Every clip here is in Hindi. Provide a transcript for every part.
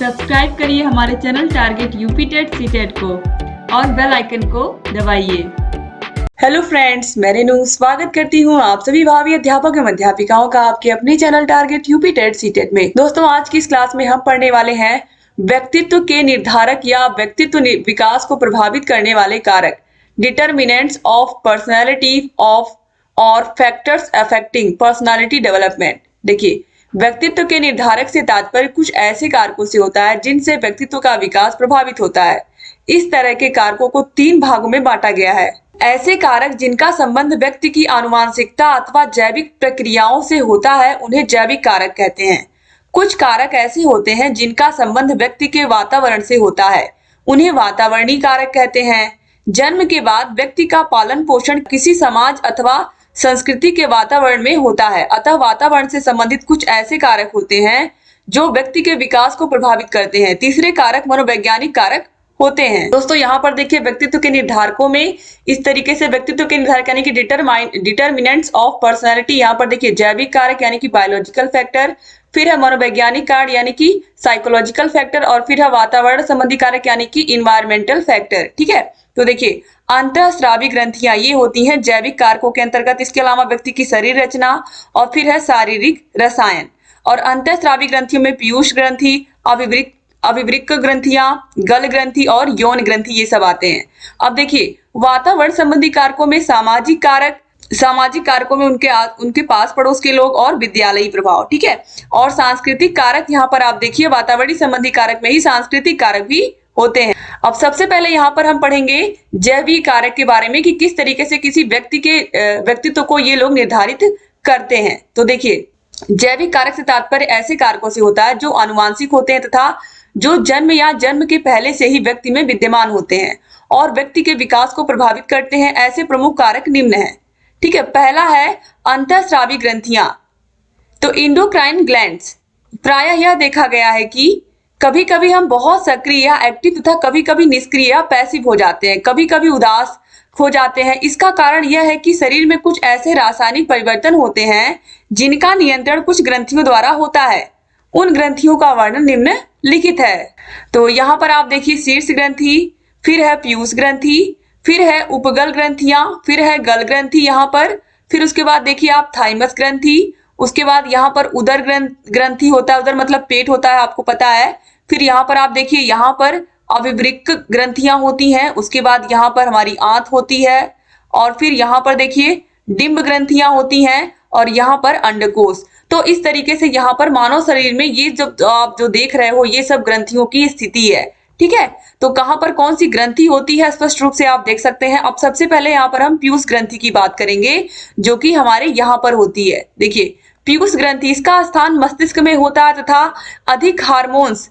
सब्सक्राइब करिए हमारे channel target UP TET CTET को और बेल आइकन को दबाइए। हेलो फ्रेंड्स, मैं रेनू स्वागत करती हूँ आप सभी भावी अध्यापक एवं अध्यापिकाओं का आपके अपने channel target UP TET CTET में। दोस्तों, आज की इस क्लास में हम पढ़ने वाले हैं व्यक्तित्व के निर्धारक या व्यक्तित्व विकास को प्रभावित करने वाले कारक, डिटर्मिनेंट्स ऑफ पर्सनैलिटी ऑफ और फैक्टर्स अफेक्टिंग पर्सनैलिटी डेवलपमेंट। देखिए, व्यक्तित्व के निर्धारक से तात्पर्य कुछ ऐसे कारकों से होता है जिनसे व्यक्तित्व का विकास प्रभावित होता है। इस तरह के कारकों को 3 भागों में बांटा गया है। ऐसे कारक जिनका संबंध व्यक्ति की आनुवांशिकता अथवा जैविक प्रक्रियाओं से होता है उन्हें जैविक कारक कहते हैं। कुछ कारक ऐसे होते हैं जिनका संबंध व्यक्ति के वातावरण से होता है, उन्हें वातावरणीय कारक कहते हैं। जन्म के बाद व्यक्ति का पालन पोषण किसी समाज अथवा संस्कृति के वातावरण में होता है, अतः वातावरण से संबंधित कुछ ऐसे कारक होते हैं जो व्यक्ति के विकास को प्रभावित करते हैं। तीसरे कारक मनोवैज्ञानिक कारक होते हैं। दोस्तों, यहाँ पर देखिए, व्यक्तित्व के निर्धारकों में इस तरीके से व्यक्तित्व के निर्धारक यानी कि डिटरमिनेंट्स ऑफ पर्सनैलिटी, यहाँ पर देखिए जैविक कारक यानी कि बायोलॉजिकल फैक्टर, फिर है मनोवैज्ञानिक कारक यानी कि साइकोलॉजिकल फैक्टर, और फिर है वातावरण संबंधी कारक यानी कि इन्वायरमेंटल फैक्टर। ठीक है, तो देखिए, अंतःस्रावी ग्रंथियां ये होती हैं जैविक कारकों के अंतर्गत। इसके अलावा व्यक्ति की शरीर रचना और फिर है शारीरिक रसायन। और अंतःस्रावी ग्रंथियों में पीयूष ग्रंथि, अभिवृक्क ग्रंथियां, गल ग्रंथि और यौन ग्रंथि ये सब आते हैं। अब देखिए, वातावरण संबंधी कारकों में सामाजिक कारकों में उनके पास पड़ोस के लोग और विद्यालयी प्रभाव। ठीक है, और सांस्कृतिक कारक, यहाँ पर आप देखिए वातावरणीय संबंधी कारक में ही सांस्कृतिक कारक भी होते हैं। अब सबसे पहले यहाँ पर हम पढ़ेंगे जैविक कारक के बारे में कि किस तरीके से किसी व्यक्ति के व्यक्तित्व को ये लोग निर्धारित करते हैं। तो देखिए, जैविक कारक से तात्पर्य ऐसे कारकों से होता है जो आनुवांशिक होते हैं तथा जो जन्म या जन्म के पहले से ही व्यक्ति में विद्यमान होते हैं और व्यक्ति के विकास को प्रभावित करते हैं। ऐसे प्रमुख कारक निम्न हैं। ठीक है, पहला है अंतःस्रावी ग्रंथियां, तो इंडोक्राइन ग्लैंड्स। प्रायः यह देखा गया है कि कभी कभी हम बहुत सक्रिय या एक्टिव तथा कभी कभी निष्क्रिय या पैसिव हो जाते हैं, कभी कभी उदास हो जाते हैं। इसका कारण यह है कि शरीर में कुछ ऐसे रासायनिक परिवर्तन होते हैं जिनका नियंत्रण कुछ ग्रंथियों द्वारा होता है। उन ग्रंथियों का वर्णन निम्न लिखित है। तो यहाँ पर आप देखिए शीर्ष ग्रंथि, फिर है पीयूष ग्रंथि, फिर है उपगल ग्रंथियां, फिर है गल ग्रंथि यहाँ पर, फिर उसके बाद देखिए आप थाइमस ग्रंथि, उसके बाद यहाँ पर उदर ग्रंथि होता है, उदर मतलब पेट होता है, आपको पता है। फिर यहाँ पर आप देखिए यहाँ पर अभिवृक्क ग्रंथियां होती हैं, उसके बाद यहाँ पर हमारी आंत होती है, और फिर यहाँ पर देखिए डिंब ग्रंथियां होती हैं, और यहाँ पर अंडकोश। तो इस तरीके से यहाँ पर मानव शरीर में ये जब आप जो देख रहे हो ये सब ग्रंथियों की स्थिति है। ठीक है, तो कहाँ पर कौन सी ग्रंथि होती है स्पष्ट रूप से आप देख सकते हैं। अब सबसे पहले यहाँ पर हम पीयूष ग्रंथि की बात करेंगे जो कि हमारे यहाँ पर होती है। देखिए, पीयूष ग्रंथि, इसका स्थान मस्तिष्क में होता है तथा अधिक हार्मोन्स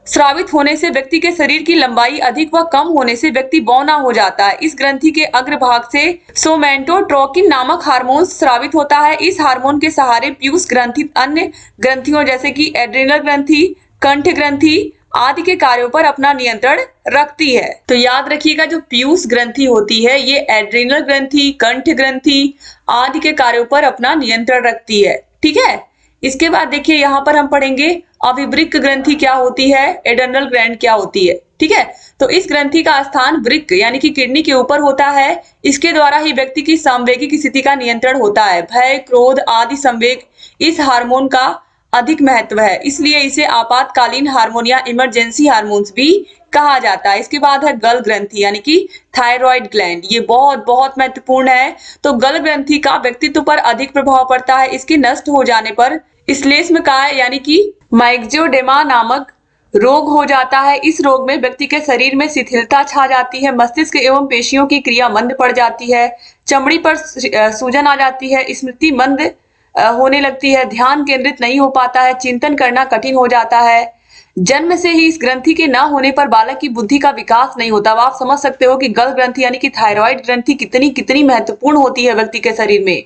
स्रावित होने से व्यक्ति के शरीर की लंबाई अधिक व कम होने से व्यक्ति बौना हो जाता है। इस ग्रंथि के अग्रभाग से सोमैटोट्रोकिन नामक हार्मोन स्रावित होता है। इस हार्मोन के सहारे पीयूष ग्रंथि अन्य ग्रंथियों जैसे कि एड्रिनल ग्रंथि, कंठ ग्रंथि आदि के कार्यों पर अपना नियंत्रण रखती है। तो याद रखिएगा, जो पीयूष ग्रंथि होती है ये एड्रिनल ग्रंथि, कंठ ग्रंथि आदि के कार्यों पर अपना नियंत्रण रखती है। ठीक है, इसके बाद देखिए यहाँ पर हम पढ़ेंगे अभिवृक्क ग्रंथि क्या होती है, एडर्नल ग्लैंड क्या होती है। ठीक है, तो इस ग्रंथि का स्थान वृक्क यानी कि किडनी के ऊपर होता है। इसके द्वारा ही व्यक्ति की सांवेगिक स्थिति का नियंत्रण होता है। भय, क्रोध आदि संवेग इस हार्मोन का अधिक महत्व है, इसलिए इसे आपातकालीन हार्मोन या इमरजेंसी हार्मोन्स भी कहा जाता है। इसके बाद है गल ग्रंथि यानी कि थायराइड ग्लैंड, ये बहुत बहुत महत्वपूर्ण है। तो गल ग्रंथि का व्यक्तित्व पर अधिक प्रभाव पड़ता है। इसके नष्ट हो जाने पर श्लेष्मकाय यानी कि माइक्रोडेमा नामक रोग हो जाता है। इस रोग में व्यक्ति के शरीर में शिथिलता छा जाती है, मस्तिष्क एवं पेशियों की क्रिया मंद पड़ जाती है, चमड़ी पर सूजन आ जाती है, स्मृति मंद होने लगती है, ध्यान केंद्रित नहीं हो पाता है, चिंतन करना कठिन हो जाता है। जन्म से ही इस ग्रंथि के न होने पर बालक की बुद्धि का विकास नहीं होता। आप समझ सकते हो कि गल ग्रंथि यानी कि थायराइड ग्रंथि कितनी महत्वपूर्ण होती है व्यक्ति के शरीर में।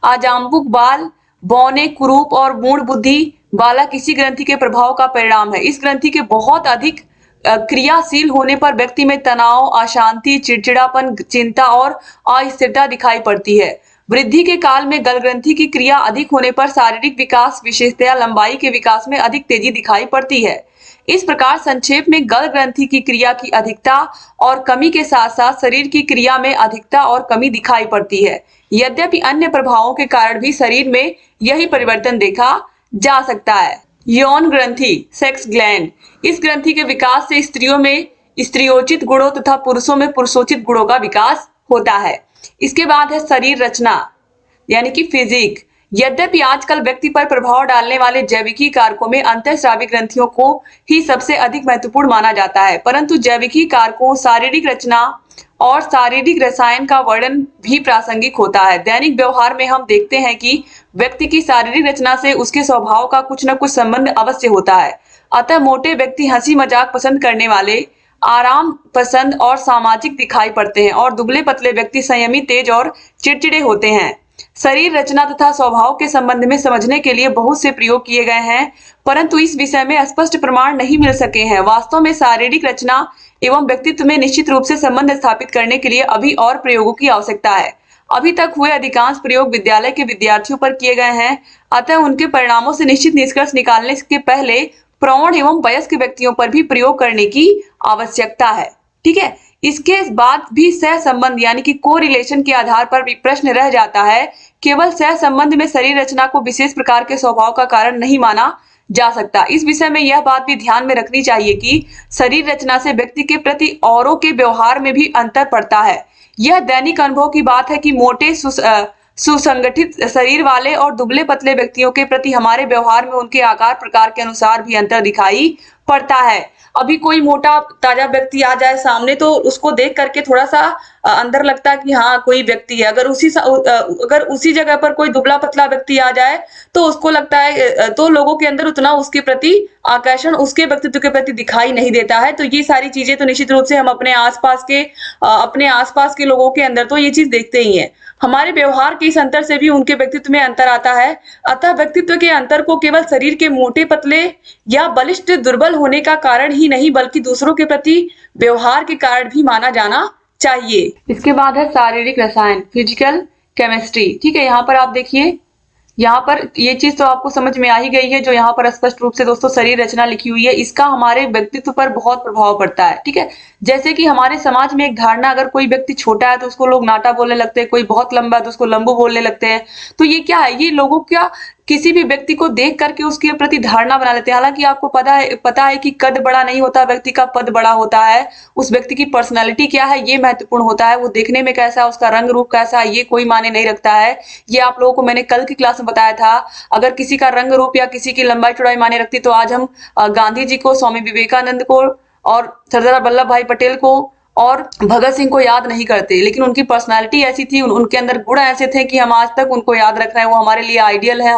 आजाम्बुक बाल, बौने, कुरूप और मूढ़ बुद्धि बालक इसी ग्रंथि के प्रभाव का परिणाम है। इस ग्रंथि के बहुत अधिक क्रियाशील होने पर व्यक्ति में तनाव, अशांति, चिड़चिड़ापन, चिंता और अस्थिरता दिखाई पड़ती है। वृद्धि के काल में गल ग्रंथि की क्रिया अधिक होने पर शारीरिक विकास, विशेषतया लंबाई के विकास में अधिक तेजी दिखाई पड़ती है। इस प्रकार संक्षेप में गल ग्रंथि की क्रिया की अधिकता और कमी के साथ साथ शरीर की क्रिया में अधिकता और कमी दिखाई पड़ती है। यद्यपि अन्य प्रभावों के कारण भी शरीर में यही परिवर्तन देखा जा सकता है। यौन ग्रंथि, सेक्स ग्लैंड, इस ग्रंथि के विकास से स्त्रियों में स्त्रियोचित गुणों तथा पुरुषों में पुरुषोचित गुणों का विकास होता है। इसके बाद है शरीर रचना यानी कि फिजिक। यद्यपि आजकल व्यक्ति पर प्रभाव डालने वाले जैविकी कारकों में अंतःस्रावी ग्रंथियों को ही सबसे अधिक महत्वपूर्ण माना जाता है, परंतु जैविकी कारकों, शारीरिक रचना और शारीरिक रसायन का वर्णन भी प्रासंगिक होता है। दैनिक व्यवहार में हम देखते हैं कि व्यक्ति की शारीरिक रचना से उसके स्वभाव का कुछ न कुछ संबंध अवश्य होता है। अतः मोटे व्यक्ति हंसी मजाक पसंद करने वाले, आराम पसंद और सामाजिक दिखाई पड़ते हैं और दुबले पतले व्यक्ति संयमी, तेज और चिड़चिड़े होते हैं। शरीर रचना तथा स्वभाव के संबंध में समझने के लिए बहुत से प्रयोग किए गए हैं, परंतु इस विषय में स्पष्ट प्रमाण नहीं मिल सके हैं। वास्तव में शारीरिक रचना एवं व्यक्तित्व में निश्चित रूप से संबंध स्थापित करने के लिए अभी और प्रयोगों की आवश्यकता है। अभी तक हुए अधिकांश प्रयोग विद्यालय के विद्यार्थियों पर किए गए हैं, अतः उनके परिणामों से निश्चित निष्कर्ष निकालने के पहले प्रौढ़ एवं वयस्क व्यक्तियों पर भी प्रयोग करने की आवश्यकता है। ठीक है, इसके बाद भी सह संबंध यानी कि कोरिलेशन के आधार पर भी प्रश्न रह जाता है। केवल सह संबंध में शरीर रचना को विशेष प्रकार के स्वभाव का कारण नहीं माना जा सकता। इस विषय में यह बात भी ध्यान में रखनी चाहिए कि शरीर रचना से व्यक्ति के प्रति औरों के व्यवहार में भी अंतर पड़ता है। यह दैनिक अनुभव की बात है कि मोटे सुसंगठित शरीर वाले और दुबले पतले व्यक्तियों के प्रति हमारे व्यवहार में उनके आकार प्रकार के अनुसार भी अंतर दिखाई पड़ता है। अभी कोई मोटा ताजा व्यक्ति आ जाए सामने तो उसको देख करके थोड़ा सा अंदर लगता है कि हाँ कोई व्यक्ति है। अगर उसी जगह पर कोई दुबला पतला व्यक्ति आ जाए तो उसको लगता है, तो लोगों के अंदर उतना उसके प्रति आकर्षण उसके व्यक्तित्व के प्रति दिखाई नहीं देता है। तो ये सारी चीजें तो निश्चित रूप से हम अपने आसपास के लोगों के अंदर तो ये चीज देखते ही हैं। हमारे व्यवहार के इस अंतर से भी उनके व्यक्तित्व में अंतर आता है। अतः व्यक्तित्व के अंतर को केवल शरीर के मोटे पतले या बलिष्ठ दुर्बल होने का कारण ही नहीं बल्कि दूसरों के प्रति व्यवहार के कारण भी माना जाना चाहिए। इसके बाद है शारीरिक रसायन, फिजिकल केमिस्ट्री। ठीक है, यहाँ पर आप देखिए, यहाँ पर ये चीज तो आपको समझ में आ ही गई है। जो यहाँ पर स्पष्ट रूप से दोस्तों शरीर रचना लिखी हुई है, इसका हमारे व्यक्तित्व पर बहुत प्रभाव पड़ता है। ठीक है, जैसे कि हमारे समाज में एक धारणा, अगर कोई व्यक्ति छोटा है तो उसको लोग नाटा बोलने लगते हैं, कोई बहुत लंबा है तो उसको लंबू बोलने लगते हैं। तो ये क्या है, ये लोगों क्या किसी भी व्यक्ति को देख करके उसके प्रति धारणा बना लेते हैं। हालांकि आपको पता है कि कद बड़ा नहीं होता व्यक्ति का, पद बड़ा होता है। उस व्यक्ति की पर्सनालिटी क्या है ये महत्वपूर्ण होता है। वो देखने में कैसा है, उसका रंग रूप कैसा है, ये कोई मायने नहीं रखता है। ये आप लोगों को मैंने कल की क्लास में बताया था। अगर किसी का रंग रूप या किसी की लंबाई चौड़ाई मायने रखती तो आज हम गांधी जी को, स्वामी विवेकानंद को और सरदार वल्लभ भाई पटेल को और भगत सिंह को याद नहीं करते। लेकिन उनकी पर्सनालिटी ऐसी थी, उनके अंदर गुण ऐसे थे कि हम आज तक उनको याद रख रहे हैं। वो हमारे लिए आइडियल है,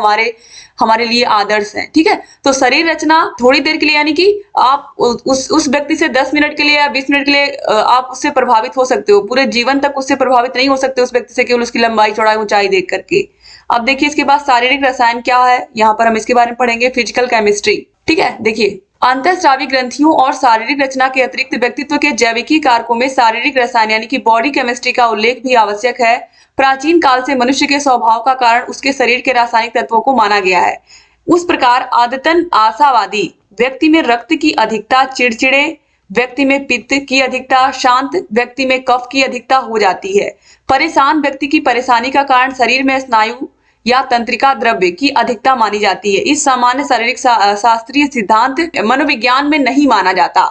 हमारे लिए आदर्श है। ठीक है, तो शरीर रचना थोड़ी देर के लिए यानी कि आप उस व्यक्ति से 10 मिनट के लिए या 20 मिनट के लिए आप उससे प्रभावित हो सकते हो। पूरे जीवन तक उससे प्रभावित नहीं हो सकते उस व्यक्ति से केवल उसकी लंबाई चौड़ाई ऊंचाई देख करके। अब देखिए इसके बाद शारीरिक रसायन क्या है, यहाँ पर हम इसके बारे में पढ़ेंगे, फिजिकल केमिस्ट्री। ठीक है, देखिए अंतःस्रावी ग्रंथियों और शारीरिक रचना के अतिरिक्त व्यक्तित्व के जैविकी कारकों में शारीरिक रसायन यानी कि बॉडी केमिस्ट्री का उल्लेख भी आवश्यक है। प्राचीन काल से मनुष्य के स्वभाव का कारण उसके शरीर के रासायनिक तत्वों को माना गया है। उस प्रकार आदतन आशावादी व्यक्ति में रक्त की अधिकता, चिड़चिड़े व्यक्ति में पित्त की अधिकता, शांत व्यक्ति में कफ की अधिकता हो जाती है। परेशान व्यक्ति की परेशानी का कारण शरीर में स्नायु या तंत्रिका द्रव्य की अधिकता मानी जाती है। इस सामान्य शारीरिक शास्त्रीय सिद्धांत मनोविज्ञान में नहीं माना जाता,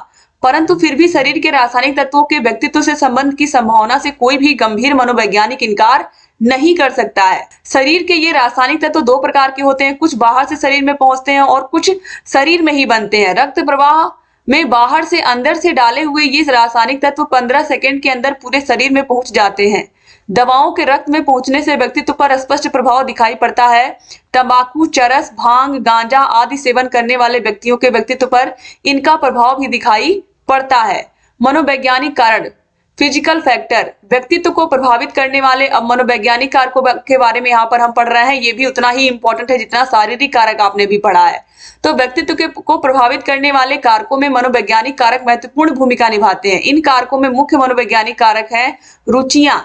परंतु फिर भी शरीर के रासायनिक तत्वों के व्यक्तित्व से संबंध की संभावना से कोई भी गंभीर मनोवैज्ञानिक इनकार नहीं कर सकता है। शरीर के ये रासायनिक तत्व दो प्रकार के होते हैं, कुछ बाहर से शरीर में पहुंचते हैं और कुछ शरीर में ही बनते हैं। रक्त प्रवाह में बाहर से अंदर से डाले हुए ये रासायनिक तत्व 15 सेकंड के अंदर पूरे शरीर में पहुंच जाते हैं। दवाओं के रक्त में पहुंचने से व्यक्तित्व पर स्पष्ट प्रभाव दिखाई पड़ता है। तंबाकू, चरस, भांग, गांजा आदि सेवन करने वाले व्यक्तियों के व्यक्तित्व पर इनका प्रभाव भी दिखाई पड़ता है। मनोवैज्ञानिक कारण, फिजिकल फैक्टर, व्यक्तित्व को प्रभावित करने वाले अब मनोवैज्ञानिक कारकों के बारे में यहाँ पर हम पढ़ रहे हैं। ये भी उतना ही इंपॉर्टेंट है जितना शारीरिक कारक आपने भी पढ़ा है। तो व्यक्तित्व को प्रभावित करने वाले कारकों में मनोवैज्ञानिक कारक महत्वपूर्ण भूमिका निभाते हैं। इन कारकों में मुख्य मनोवैज्ञानिक कारक हैं रुचियां,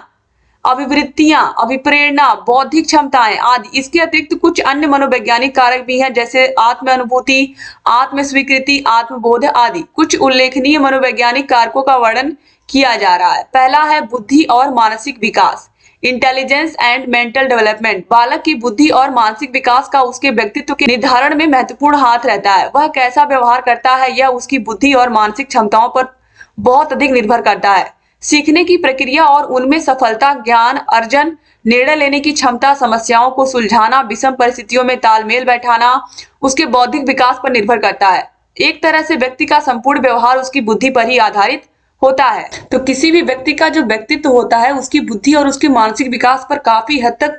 अभिवृत्तियां, अभिप्रेरणा, बौद्धिक क्षमताएं आदि। इसके अतिरिक्त कुछ अन्य मनोवैज्ञानिक कारक भी हैं, जैसे आत्म अनुभूति, आत्म स्वीकृति, आत्मबोध आदि। कुछ उल्लेखनीय मनोवैज्ञानिक कारकों का वर्णन किया जा रहा है। पहला है बुद्धि और मानसिक विकास, इंटेलिजेंस एंड मेंटल डेवलपमेंट। बालक की बुद्धि और मानसिक विकास का उसके व्यक्तित्व के निर्धारण में महत्वपूर्ण हाथ रहता है। वह कैसा व्यवहार करता है यह उसकी बुद्धि और मानसिक क्षमताओं पर बहुत अधिक निर्भर करता है। सीखने की प्रक्रिया और उनमें सफलता, ज्ञान अर्जन, निर्णय लेने की क्षमता, समस्याओं को सुलझाना, विषम परिस्थितियों में तालमेल बैठाना उसके बौद्धिक विकास पर निर्भर करता है। एक तरह से व्यक्ति का संपूर्ण व्यवहार उसकी बुद्धि पर ही आधारित होता है। तो किसी भी व्यक्ति का जो व्यक्तित्व होता है उसकी बुद्धि और उसके मानसिक विकास पर काफी हद तक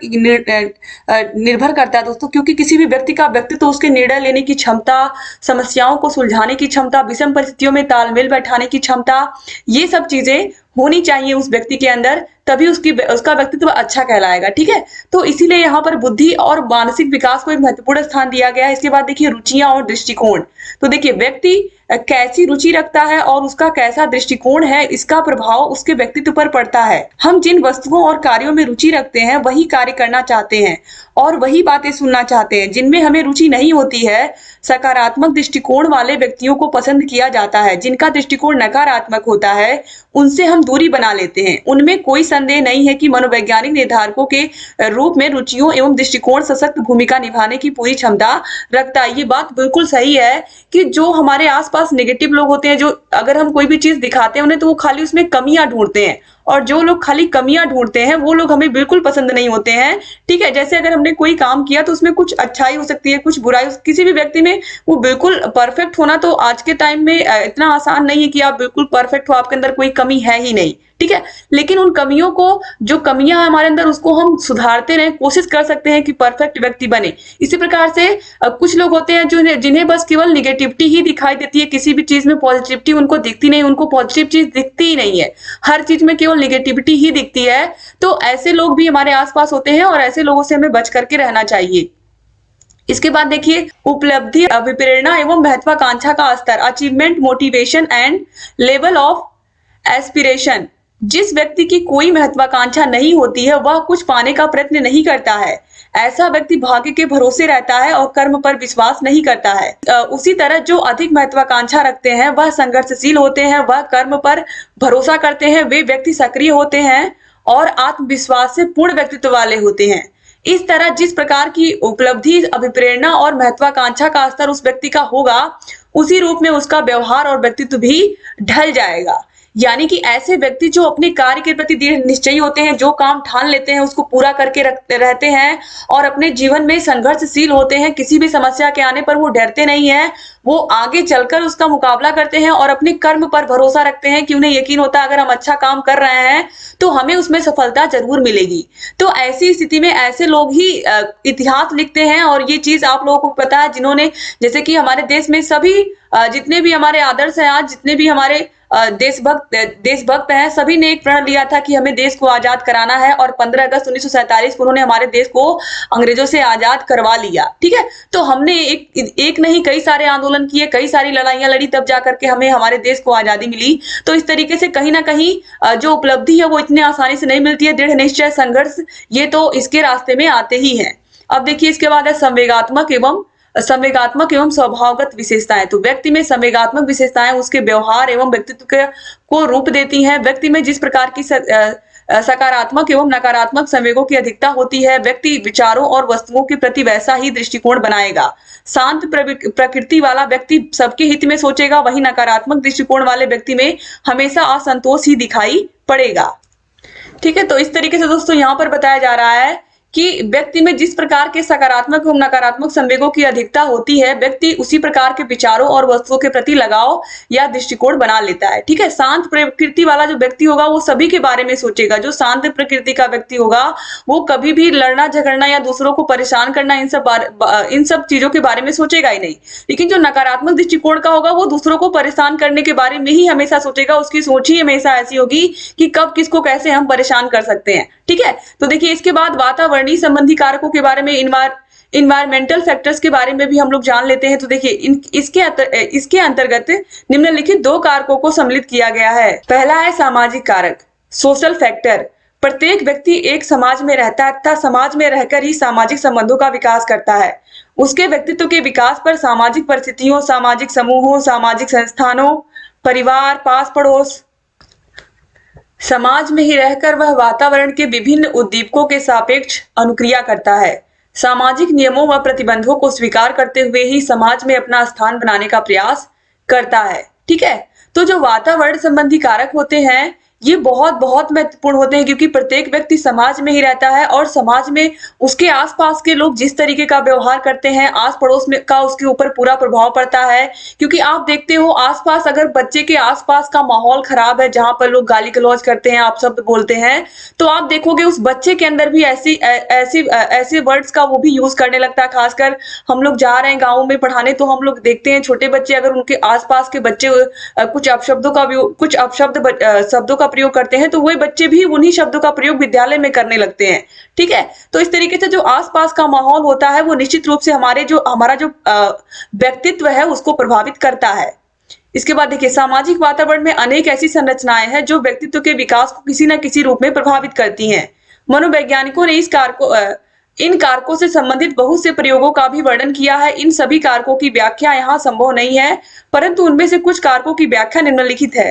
निर्भर करता है दोस्तों, क्योंकि किसी भी व्यक्ति का व्यक्तित्व उसके निर्णय लेने की क्षमता, समस्याओं को सुलझाने की क्षमता, विषम परिस्थितियों में तालमेल बैठाने की क्षमता, ये सब चीजें होनी चाहिए उस व्यक्ति के अंदर, तभी उसका व्यक्तित्व अच्छा कहलाएगा। ठीक है, तो इसीलिए यहाँ पर बुद्धि और मानसिक विकास को एक महत्वपूर्ण स्थान दिया गया है। इसके बाद देखिए रुचियां और दृष्टिकोण। तो देखिए व्यक्ति कैसी रुचि रखता है और उसका कैसा दृष्टिकोण है, इसका प्रभाव उसके व्यक्तित्व पर पड़ता है। हम जिन वस्तुओं और कार्यों में रुचि रखते हैं वही कार्य करना चाहते हैं और वही बातें सुनना चाहते हैं। जिनमें हमें रुचि नहीं होती है, सकारात्मक दृष्टिकोण वाले व्यक्तियों को पसंद किया जाता है। जिनका दृष्टिकोण नकारात्मक होता है उनसे हम दूरी बना लेते हैं। उनमें कोई संदेह नहीं है कि मनोवैज्ञानिक निर्धारकों के रूप में रुचियों एवं दृष्टिकोण सशक्त भूमिका निभाने की पूरी क्षमता रखता है। ये बात बिल्कुल सही है कि जो हमारे आसपास नेगेटिव लोग होते हैं, जो अगर हम कोई भी चीज दिखाते हैं उन्हें, तो वो खाली उसमें कमियां ढूंढते हैं, और जो लोग खाली कमियां ढूंढते हैं वो लोग हमें बिल्कुल पसंद नहीं होते हैं। ठीक है, जैसे अगर हमने कोई काम किया तो उसमें कुछ अच्छाई हो सकती है, कुछ बुराई। किसी भी व्यक्ति में वो बिल्कुल परफेक्ट होना तो आज के टाइम में इतना आसान नहीं है कि आप बिल्कुल परफेक्ट हो, आपके अंदर कोई कमी है ही नहीं। ठीक है, लेकिन उन कमियों को, जो कमियां हैं हमारे अंदर, उसको हम सुधारते रहे, कोशिश कर सकते हैं कि परफेक्ट व्यक्ति बने। इसी प्रकार से कुछ लोग होते हैं जो जिन्हें बस केवल निगेटिविटी ही दिखाई देती है, किसी भी चीज में पॉजिटिविटी उनको दिखती नहीं, उनको पॉजिटिव चीज दिखती ही नहीं है, हर चीज में केवल निगेटिविटी ही दिखती है। तो ऐसे लोग भी हमारे आसपास होते हैं और ऐसे लोगों से हमें बच करके रहना चाहिए। इसके बाद देखिए उपलब्धि, अभिप्रेरणा एवं महत्वाकांक्षा का स्तर, achievement, motivation and level of aspiration. जिस व्यक्ति की कोई महत्वाकांक्षा नहीं होती है वह कुछ पाने का प्रयत्न नहीं करता है। ऐसा व्यक्ति भाग्य के भरोसे रहता है और कर्म पर विश्वास नहीं करता है। उसी तरह जो अधिक महत्वाकांक्षा रखते हैं वह संघर्षशील होते हैं, वह कर्म पर भरोसा करते हैं, वे व्यक्ति सक्रिय होते हैं और आत्मविश्वास से पूर्ण व्यक्तित्व वाले होते हैं। इस तरह जिस प्रकार की उपलब्धि, अभिप्रेरणा और महत्वाकांक्षा का स्तर उस व्यक्ति का होगा, उसी रूप में उसका व्यवहार और व्यक्तित्व भी ढल जाएगा। यानी कि ऐसे व्यक्ति जो अपने कार्य के प्रति दृढ़ निश्चयी होते हैं, जो काम ठान लेते हैं उसको पूरा करके रहते हैं और अपने जीवन में संघर्षशील होते हैं, किसी भी समस्या के आने पर वो डरते नहीं है, वो आगे चलकर उसका मुकाबला करते हैं और अपने कर्म पर भरोसा रखते हैं कि उन्हें यकीन होता है अगर हम अच्छा काम कर रहे हैं तो हमें उसमें सफलता जरूर मिलेगी। तो ऐसी स्थिति में ऐसे लोग ही इतिहास लिखते हैं। और ये चीज आप लोगों को पता है, जिन्होंने, जैसे कि हमारे देश में सभी जितने भी हमारे आदर्श हैं, आज जितने भी हमारे देशभक्त हैं, सभी ने एक प्रण लिया था कि हमें देश को आजाद कराना है, और 15 अगस्त 1947 को उन्होंने हमारे देश को अंग्रेजों से आजाद करवा लिया। ठीक है, तो हमने एक नहीं कई सारे आंदोलन किए, कई सारी लड़ाइयां लड़ी, तब जाकर के हमें हमारे देश को आजादी मिली। तो इस तरीके से कहीं ना कहीं जो उपलब्धि है वो इतनी आसानी से नहीं मिलती है। दृढ़ निश्चय, संघर्ष, ये तो इसके रास्ते में आते ही हैं। अब देखिए इसके बाद है संवेगात्मक एवं स्वभावगत विशेषताएं। तो व्यक्ति में संवेगात्मक विशेषताएं उसके व्यवहार एवं व्यक्तित्व को रूप देती हैं। व्यक्ति में जिस प्रकार की सकारात्मक एवं नकारात्मक संवेगों की अधिकता होती है, व्यक्ति विचारों और वस्तुओं के प्रति वैसा ही दृष्टिकोण बनाएगा। शांत प्रकृति वाला व्यक्ति सबके हित में सोचेगा, वही नकारात्मक दृष्टिकोण वाले व्यक्ति में हमेशा असंतोष ही दिखाई पड़ेगा। ठीक है, तो इस तरीके से दोस्तों यहाँ पर बताया जा रहा है कि व्यक्ति में जिस प्रकार के सकारात्मक एवं नकारात्मक संवेगों की अधिकता होती है, व्यक्ति उसी प्रकार के विचारों और वस्तुओं के प्रति लगाव या दृष्टिकोण बना लेता है। ठीक है, शांत प्रकृति वाला जो व्यक्ति होगा वो सभी के बारे में सोचेगा। जो शांत प्रकृति का व्यक्ति होगा वो कभी भी लड़ना झगड़ना या दूसरों को परेशान करना, इन सब चीजों के बारे में सोचेगा ही नहीं। लेकिन जो नकारात्मक दृष्टिकोण का होगा वो दूसरों को परेशान करने के बारे में ही हमेशा सोचेगा। उसकी सोच ही हमेशा ऐसी होगी कि कब किसको कैसे हम परेशान कर सकते हैं। ठीक है, तो देखिए इसके बाद वातावरणीय संबंधी कारकों के बारे में, इन्वायरमेंटल फैक्टर्स के बारे में भी हम लोग जान लेते हैं। तो देखिए इसके अंतर्गत निम्नलिखित 2 कारकों को सम्मिलित किया गया है। पहला है सामाजिक कारक, सोशल फैक्टर। प्रत्येक व्यक्ति एक समाज में रहता है तथा समाज में रहकर ही सामाजिक संबंधों का विकास करता है। उसके व्यक्तित्व के विकास पर सामाजिक परिस्थितियों, सामाजिक समूहों, सामाजिक संस्थानों, परिवार, पास पड़ोस, समाज में ही रहकर वह वातावरण के विभिन्न उद्दीपकों के सापेक्ष अनुक्रिया करता है। सामाजिक नियमों व प्रतिबंधों को स्वीकार करते हुए ही समाज में अपना स्थान बनाने का प्रयास करता है। ठीक है, तो जो वातावरण संबंधी कारक होते हैं ये बहुत बहुत महत्वपूर्ण होते हैं, क्योंकि प्रत्येक व्यक्ति समाज में ही रहता है और समाज में उसके आसपास के लोग जिस तरीके का व्यवहार करते हैं, आस पड़ोस में का उसके ऊपर पूरा प्रभाव पड़ता है। क्योंकि आप देखते हो आसपास, अगर बच्चे के आसपास का माहौल खराब है, जहां पर लोग गाली गलौज करते हैं, आप शब्द बोलते हैं, तो आप देखोगे उस बच्चे के अंदर भी ऐसे वर्ड्स का वो भी यूज करने लगता है। खासकर हम लोग जा रहे हैं गाँव में पढ़ाने, तो हम लोग देखते हैं छोटे बच्चे, अगर उनके आसपास के बच्चे कुछ अपशब्द शब्दों का प्रयोग करते हैं, तो वही बच्चे भी उन्हीं शब्दों का प्रयोग विद्यालय में करने लगते हैं। ठीक है, तो इस तरीके से जो आसपास का माहौल होता है वो निश्चित रूप से हमारा जो व्यक्तित्व है उसको प्रभावित करता है। इसके बाद देखिए, सामाजिक वातावरण में अनेक ऐसी संरचनाएं हैं जो व्यक्तित्व के विकास को किसी न किसी रूप में प्रभावित करती हैं। मनोवैज्ञानिकों ने इन कारकों से संबंधित बहुत से प्रयोगों का भी वर्णन किया है। इन सभी कारकों की व्याख्या यहाँ संभव नहीं है, परंतु उनमें से कुछ कारकों की व्याख्या निम्नलिखित है।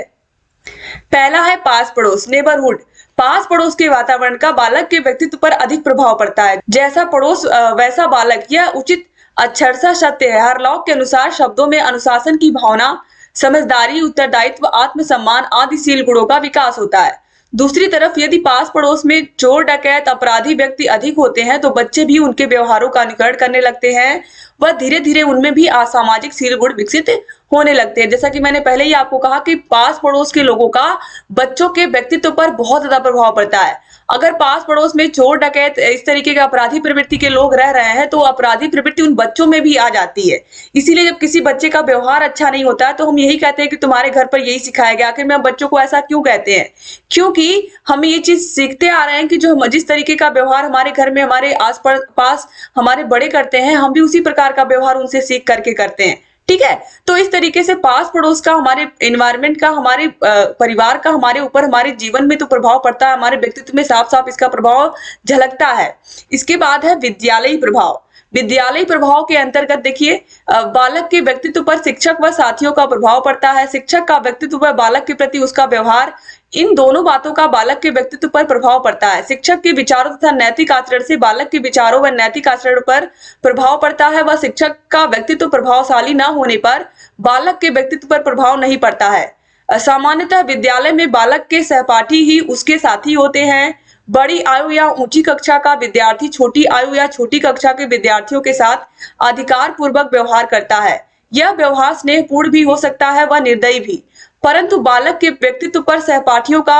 पहला है पास पड़ोस, नेबरहुड। पास पड़ोस के वातावरण का बालक के व्यक्तित्व पर अधिक प्रभाव पड़ता है। जैसा पड़ोस वैसा बालक, यह उचित अक्षरशः सत्य है। हार्लॉक के अनुसार शब्दों में अनुशासन की भावना, समझदारी, उत्तरदायित्व, आत्मसम्मान आदि शील गुणों का विकास होता है। दूसरी तरफ यदि पास पड़ोस में चोर, डकैत, अपराधी व्यक्ति अधिक होते हैं तो बच्चे भी उनके व्यवहारों का अनुकरण करने लगते हैं। वह धीरे धीरे उनमें भी असामाजिक शील गुण विकसित होने लगते हैं। जैसा कि मैंने पहले ही आपको कहा कि पास पड़ोस के लोगों का बच्चों के व्यक्तित्व पर बहुत ज्यादा प्रभाव पड़ता है। अगर पास पड़ोस में चोर, डकैत, इस तरीके के अपराधी प्रवृत्ति के लोग रह रहे हैं तो अपराधी प्रवृत्ति उन बच्चों में भी आ जाती है। इसीलिए जब किसी बच्चे का व्यवहार अच्छा नहीं होता है तो हम यही कहते हैं कि तुम्हारे घर पर यही सिखाया गया। आखिर में हम बच्चों को ऐसा क्यों कहते हैं? क्योंकि हम ये चीज सीखते आ रहे हैं कि जो जिस तरीके का व्यवहार हमारे घर में हमारे आस पास हमारे बड़े करते हैं, हम भी उसी प्रकार का व्यवहार उनसे सीख करके करते हैं। ठीक है, तो इस तरीके से पास पड़ोस का, हमारे एनवायरनमेंट का, हमारे परिवार का हमारे ऊपर, हमारे जीवन में तो प्रभाव पड़ता है, हमारे व्यक्तित्व में साफ साफ इसका प्रभाव झलकता है। इसके बाद है विद्यालयी प्रभाव। विद्यालयी प्रभाव के अंतर्गत देखिए, बालक के व्यक्तित्व पर शिक्षक व साथियों का प्रभाव पड़ता है। शिक्षक का व्यक्तित्व व बालक के प्रति उसका व्यवहार, इन दोनों बातों का बालक के व्यक्तित्व पर प्रभाव पड़ता है। शिक्षक के विचारों तथा नैतिक आचरण से बालक के विचारों व नैतिक आचरण पर प्रभाव पड़ता है। वह शिक्षक का व्यक्तित्व प्रभावशाली न होने पर बालक के व्यक्तित्व पर प्रभाव नहीं पड़ता है। सामान्यतः विद्यालय में बालक के सहपाठी ही उसके साथी होते हैं। बड़ी आयु या ऊंची कक्षा का विद्यार्थी छोटी आयु या छोटी कक्षा के विद्यार्थियों के साथ अधिकार पूर्वक व्यवहार करता है। यह व्यवहार स्नेहपूर्ण भी हो सकता है व निर्दयी भी, परंतु बालक के व्यक्तित्व पर सहपाठियों का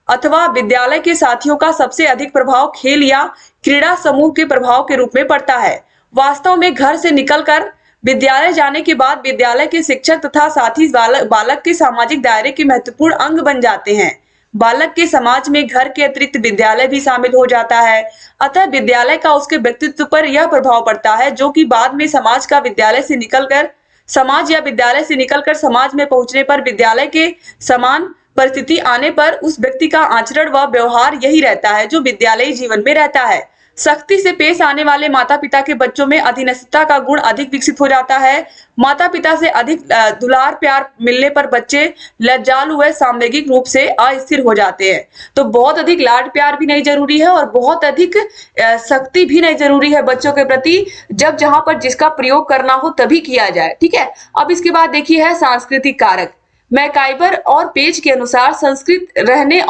अथवा विद्यालय के साथियों का सबसे अधिक प्रभाव खेल या क्रीड़ा समूह के प्रभाव के रूप में पड़ता है। वास्तव में घर से निकलकर विद्यालय जाने के बाद विद्यालय के शिक्षक तथा साथी बालक के सामाजिक दायरे के महत्वपूर्ण अंग बन जाते हैं। बालक के समाज में घर के अतिरिक्त विद्यालय भी शामिल हो जाता है। अतः विद्यालय का उसके व्यक्तित्व पर यह प्रभाव पड़ता है, जो कि बाद में समाज या विद्यालय से निकलकर समाज में पहुंचने पर विद्यालय के समान परिस्थिति आने पर उस व्यक्ति का आचरण व व्यवहार यही रहता है जो विद्यालयी जीवन में रहता है। सख्ती से पेश आने वाले माता पिता के बच्चों में अधीनस्थता का गुण अधिक विकसित हो जाता है। माता पिता से अधिक दुलार प्यार मिलने पर बच्चे लज्जालु व सामूहिक रूप से अस्थिर हो जाते हैं। तो बहुत अधिक लाड प्यार भी नहीं जरूरी है और बहुत अधिक सख्ती भी नहीं जरूरी है बच्चों के प्रति। जब जहां पर जिसका प्रयोग करना हो तभी किया जाए। ठीक है, अब इसके बाद देखिए है सांस्कृतिक कारक। मैकाइबर और पेज के अनुसार संस्कृति रहने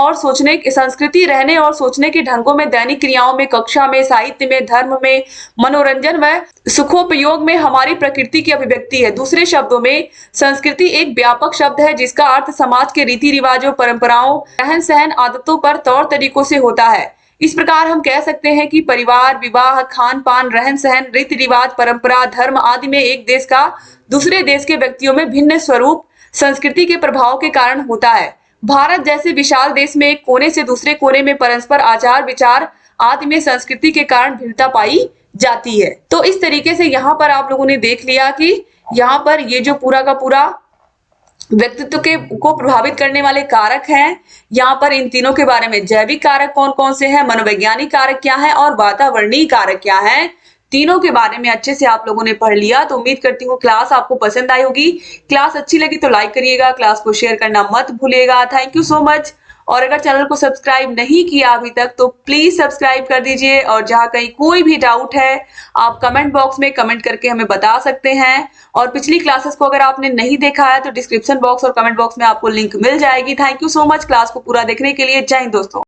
और सोचने के ढंगों में, दैनिक क्रियाओं में, कक्षा में, साहित्य में, धर्म में, मनोरंजन व सुखोपयोग में हमारी प्रकृति की अभिव्यक्ति है। दूसरे शब्दों में संस्कृति एक व्यापक शब्द है जिसका अर्थ समाज के रीति रिवाजों, परंपराओं, रहन सहन, आदतों पर तौर तरीकों से होता है। इस प्रकार हम कह सकते हैं कि परिवार, विवाह, खान पान, रहन सहन, रीति रिवाज, परंपरा, धर्म आदि में एक देश का दूसरे देश के व्यक्तियों में भिन्न स्वरूप संस्कृति के प्रभाव के कारण होता है। भारत जैसे विशाल देश में एक कोने से दूसरे कोने में परस्पर आचार विचार आदि में संस्कृति के कारण भिन्नता पाई जाती है। तो इस तरीके से यहाँ पर आप लोगों ने देख लिया कि यहाँ पर ये जो पूरा का पूरा व्यक्तित्व के को प्रभावित करने वाले कारक हैं। यहाँ पर इन तीनों के बारे में जैविक कारक कौन कौन से हैं, मनोवैज्ञानिक कारक क्या है और वातावरणीय कारक क्या है, तीनों के बारे में अच्छे से आप लोगों ने पढ़ लिया। तो उम्मीद करती हूँ क्लास आपको पसंद आई होगी। क्लास अच्छी लगी तो लाइक करिएगा, क्लास को शेयर करना मत भूलिएगा। Thank you so much. और अगर चैनल को सब्सक्राइब नहीं किया अभी तक तो प्लीज सब्सक्राइब कर दीजिए। और जहाँ कहीं कोई भी डाउट है आप कमेंट बॉक्स में कमेंट करके हमें बता सकते हैं। और पिछली क्लासेस को अगर आपने नहीं देखा है तो डिस्क्रिप्शन बॉक्स और कमेंट बॉक्स में आपको लिंक मिल जाएगी। Thank you so much class को पूरा देखने के लिए। जय हिंद दोस्तों।